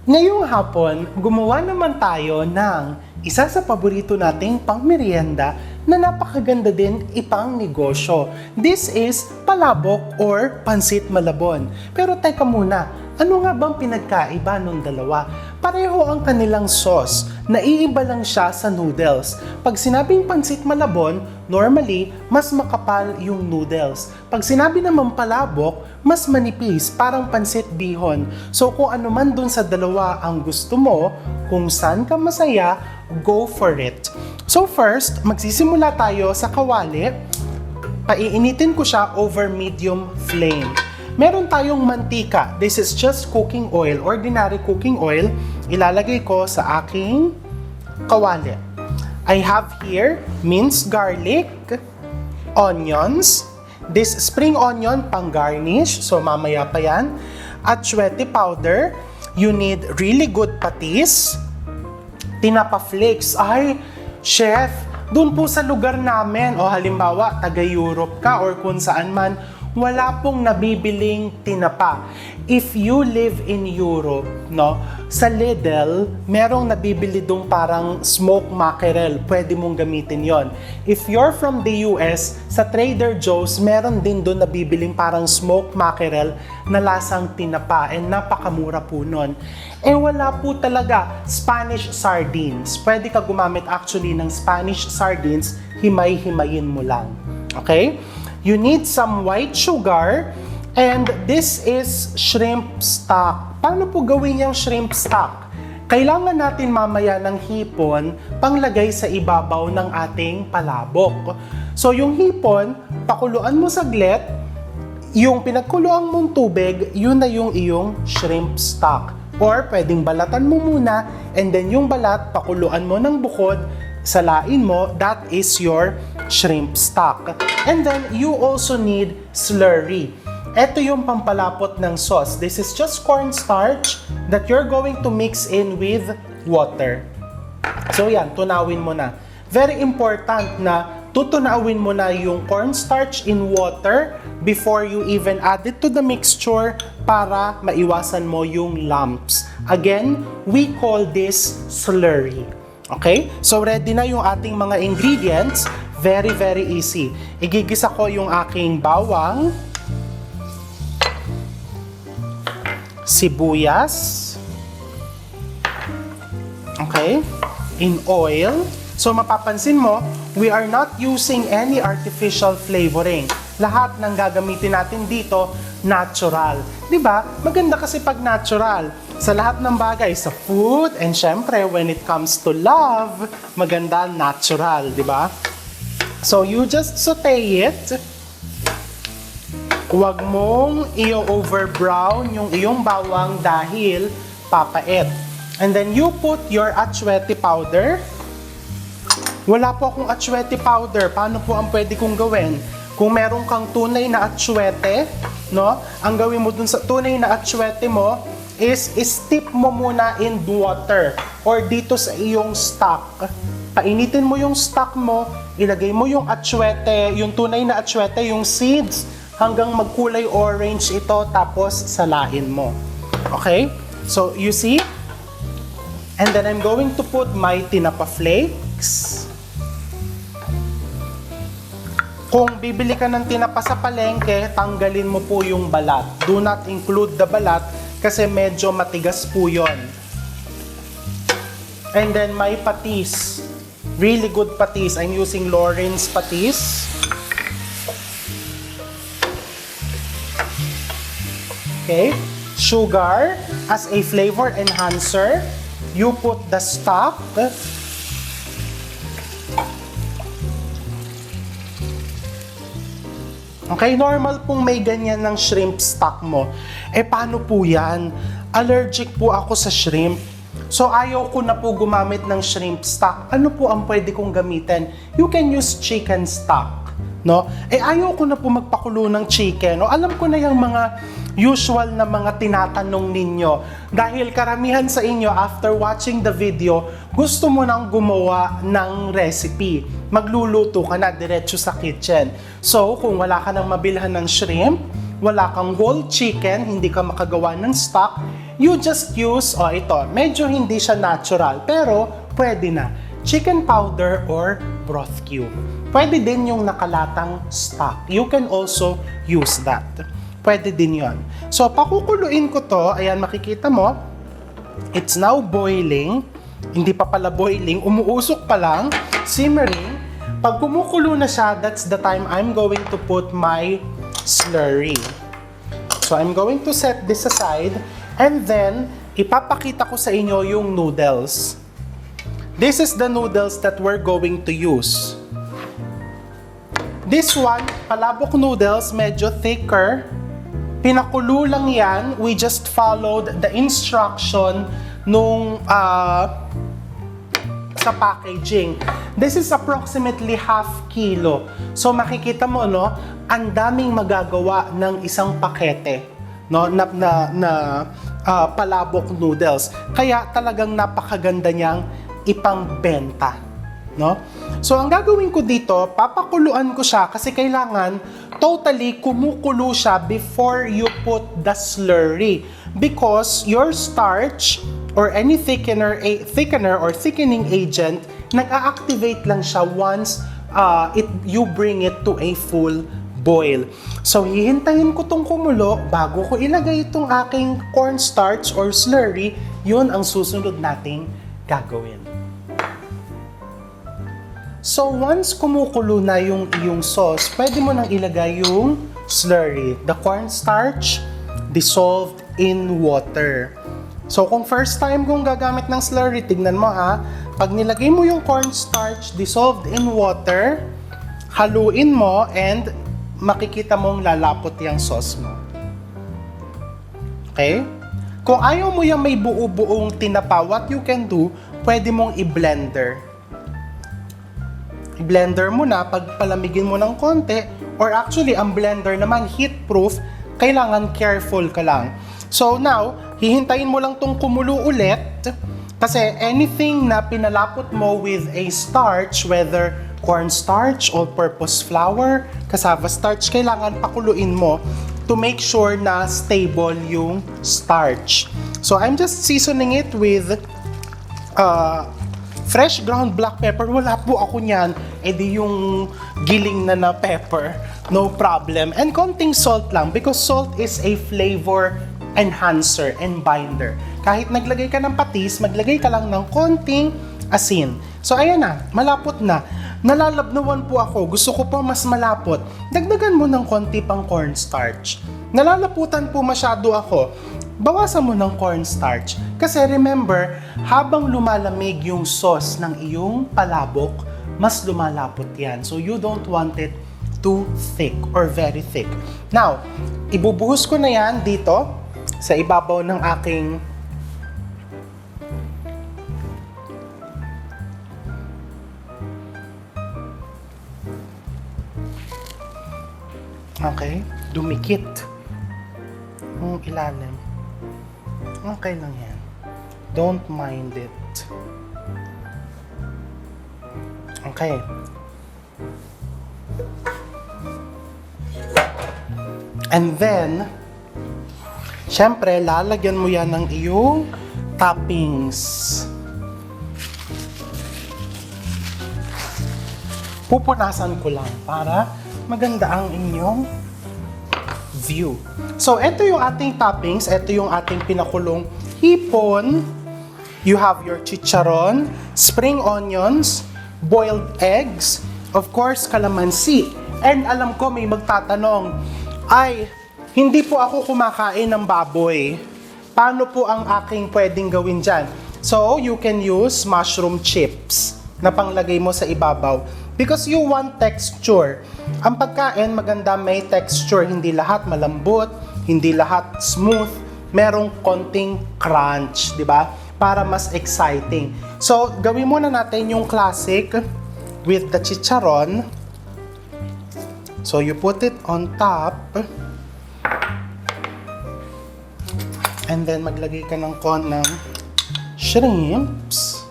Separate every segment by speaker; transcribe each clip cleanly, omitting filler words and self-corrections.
Speaker 1: Ngayong hapon, gumawa naman tayo ng isa sa paborito nating pangmerienda na napakaganda din ipang negosyo. This is palabok or pansit malabon. Pero teka muna, ano nga bang pinagkaiba nung dalawa? Pareho ang kanilang sauce, naiiba lang siya sa noodles. Pag sinabing pansit malabon, normally, mas makapal yung noodles. Pag sinabi naman palabok, mas manipis, parang pansit bihon. So kung ano man dun sa dalawa ang gusto mo, kung saan ka masaya, go for it. So first, magsisimula tayo sa kawali. Paiinitin ko siya over medium flame. Meron tayong mantika. This is just cooking oil, ordinary cooking oil. Ilalagay ko sa aking kawali. I have here minced garlic, onions, this spring onion pang garnish, so mamaya pa yan. Atsuete powder, you need really good patis, tinapa flakes. Ay, chef, dun po sa lugar namin, o halimbawa, taga-Europe ka or kung saan man, wala pong nabibiling tinapa. If you live in Europe, no, sa Lidl, merong nabibili dong parang smoked mackerel. Pwede mong gamitin yon. If you're from the US, sa Trader Joe's, meron din doon nabibiling parang smoked mackerel na lasang tinapa. And napakamura po nun. Eh wala po talaga Spanish sardines. Pwede ka gumamit actually ng Spanish sardines, himay-himayin mo lang. Okay? You need some white sugar, and this is shrimp stock. Paano po gawin yung shrimp stock? Kailangan natin mamaya ng hipon panglagay sa ibabaw ng ating palabok. So yung hipon, pakuluan mo saglit, yung pinagkuluan mong tubig, yun na yung iyong shrimp stock. Or pwedeng balatan mo muna, and then yung balat, pakuluan mo ng bukod, salain mo, that is your shrimp stock. And then, you also need slurry. Ito yung pampalapot ng sauce. This is just cornstarch that you're going to mix in with water. So yan, tunawin mo na. Very important na tutunawin mo na yung cornstarch in water before you even add it to the mixture para maiwasan mo yung lumps. Again, we call this slurry. Okay? So ready na yung ating mga ingredients. Very, very easy. Igigisa ko yung aking bawang, sibuyas, okay, in oil. So mapapansin mo, we are not using any artificial flavoring. Lahat ng gagamitin natin dito, natural. Diba? Maganda kasi pag natural. Sa lahat ng bagay, sa food, and syempre, when it comes to love, maganda natural, diba? So, you just saute it. Huwag mong i-over-brown yung iyong bawang dahil papait. And then, you put your atsuete powder. Wala po akong atsuete powder. Paano po ang pwede kong gawin? Kung meron kang tunay na atsuete, no? Ang gawin mo dun sa tunay na atsuete mo is steep mo muna in water or dito sa iyong stock. Painitin mo yung stock mo, ilagay mo yung atsuete, yung tunay na atsuete, yung seeds, hanggang magkulay orange ito, tapos salain mo. Okay? So, you see? And then I'm going to put my tinapa flakes. Kung bibili ka ng tinapa sa palengke, tanggalin mo po yung balat. Do not include the balat kasi medyo matigas po yon. And then my patis. Really good patis. I'm using Lauren's patis. Okay. Sugar as a flavor enhancer. You put the stock. Okay, normal pong may ganyan ng shrimp stock mo. Eh, paano po yan? Allergic po ako sa shrimp. So, ayaw ko na po gumamit ng shrimp stock. Ano po ang pwede kong gamitin? You can use chicken stock, no? Eh, ayaw ko na po magpakulo ng chicken. No? Alam ko na yung mga usual na mga tinatanong ninyo. Dahil karamihan sa inyo, after watching the video, gusto mo nang gumawa ng recipe. Magluluto ka na diretso sa kitchen. So, kung wala ka nang mabilhan ng shrimp, wala kang whole chicken, hindi ka makagawa ng stock, you just use, ito, medyo hindi siya natural, pero pwede na. Chicken powder or broth cube. Pwede din yung nakalatang stock. You can also use that. Pwede din yon. So, pakukuluin ko to. Ayan, makikita mo. It's now boiling. Hindi pa pala boiling. Umuusok pa lang. Simmering. Pag kumukulo na siya, that's the time I'm going to put my slurry. So, I'm going to set this aside. And then, ipapakita ko sa inyo yung noodles. This is the noodles that we're going to use. This one, palabok noodles, medyo thicker. Pinakulo lang yan. We just followed the instruction nung sa packaging. This is approximately half kilo. So makikita mo, no, ang daming magagawa ng isang pakete, no, na palabok noodles. Kaya talagang napakaganda niyang ipangbenta, no? So ang gagawin ko dito, papakuluan ko siya kasi kailangan totally kumukulo siya before you put the slurry, because your starch or any thickener or thickening agent nag-a-activate lang siya once you bring it to a full boil. So hihintayin ko tong kumulo bago ko ilagay itong aking cornstarch or slurry. Yun ang susunod nating gagawin. So once kumukulo na yung iyong sauce, pwede mo nang ilagay yung slurry, the cornstarch dissolved in water. So kung first time kong gagamit ng slurry, tignan mo ha, pag nilagay mo yung cornstarch dissolved in water, haluin mo and makikita mong lalapot yung sauce mo. Okay? Kung ayaw mo yung may buo-buong tinapa, what you can do, pwede mong i-blender. I-blender mo na, pagpalamigin mo ng konti, or actually, ang blender naman, heat-proof, kailangan careful ka lang. So now, hihintayin mo lang tong kumulo ulit, kasi anything na pinalapot mo with a starch, whether cornstarch, all-purpose flour, cassava starch, kailangan pakuluin mo to make sure na stable yung starch. So I'm just seasoning it with fresh ground black pepper. Wala po ako niyan. E di yung giling na pepper. No problem. And konting salt lang because salt is a flavor enhancer and binder. Kahit naglagay ka ng patis, maglagay ka lang ng konting asin. So ayan na, malapot na. Nalalabnawan po ako. Gusto ko pa mas malapot. Dagdagan mo ng konti pang cornstarch. Nalalaputan po masyado ako. Bawasan mo ng cornstarch. Kasi remember, habang lumalamig yung sauce ng iyong palabok, mas lumalapot yan. So you don't want it too thick or very thick. Now, ibubuhos ko na yan dito sa ibabaw ng aking dumikit yung ilalim. Okay lang yan. Don't mind it. Okay. And then, syempre, lalagyan mo yan ng iyong toppings. Pupunasan ko lang para maganda ang inyong view. So, ito yung ating toppings. Ito yung ating pinakulong hipon. You have your chicharon, spring onions, boiled eggs, of course, calamansi. And alam ko may magtatanong, ay, hindi po ako kumakain ng baboy. Paano po ang aking pwedeng gawin dyan? So, you can use mushroom chips na panglagay mo sa ibabaw. Because you want texture. Ang pagkain, maganda may texture. Hindi lahat malambot, hindi lahat smooth. Merong konting crunch, di ba? Para mas exciting. So, gawin muna natin yung classic with the chicharon. So, you put it on top. And then, maglagay ka ng shrimps.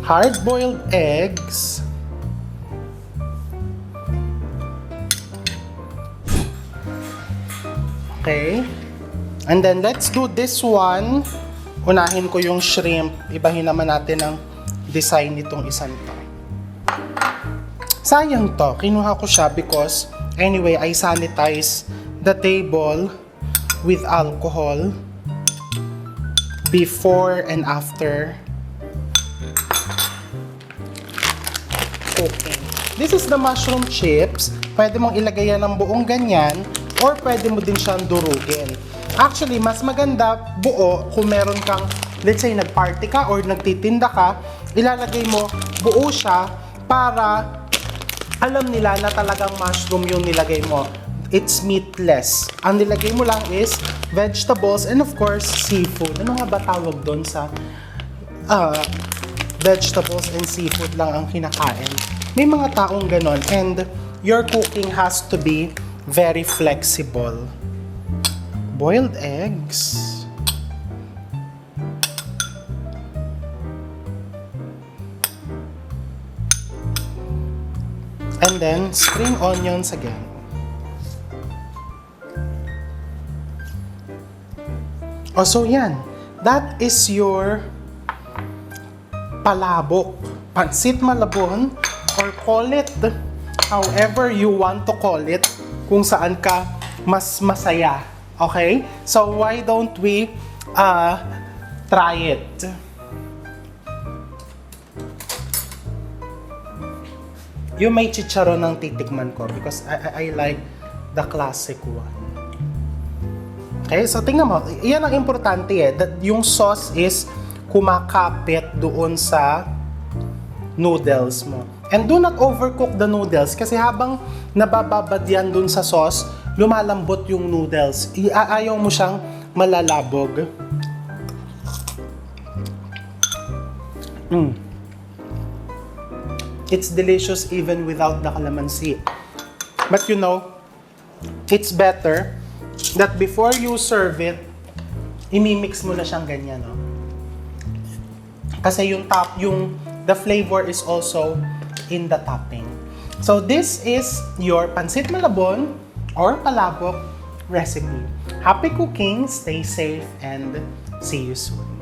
Speaker 1: hard-boiled eggs, okay, and then let's do this one. Unahin ko yung shrimp, ibahin naman natin ang design nitong isang to. Sayang to, kinuha ko siya because anyway, I sanitize the table with alcohol before and after cooking. This is the mushroom chips. Pwede mong ilagay yan ng buong ganyan or pwede mo din siyang durugin. Actually, mas maganda buo kung meron kang, let's say, nag-party ka or nagtitinda ka, ilalagay mo buo siya para alam nila na talagang mushroom yung nilagay mo. It's meatless. Ang nilagay mo lang is vegetables and of course, seafood. Ano nga ba tawag doon sa vegetables and seafood lang ang kinakain? May mga taong ganon and your cooking has to be very flexible. Boiled eggs. And then, spring onions again. Oh, so yan. That is your palabok. Pansit malabon, or call it however you want to call it, kung saan ka mas masaya. Okay? So, why don't we try it? Yung may chicharon ang titikman ko because I like the classic one. Okay, so tingnan mo, yan ang importante that yung sauce is kumakapit doon sa noodles mo. And do not overcook the noodles kasi habang nabababad yan doon sa sauce, lumalambot yung noodles. Ayaw mo siyang malalabog. It's delicious even without the calamansi. But you know, it's better that before you serve it, imimix mo na siyang ganyan, no? Kasi the flavor is also in the topping. So this is your pansit malabon or palabok recipe. Happy cooking, stay safe, and see you soon.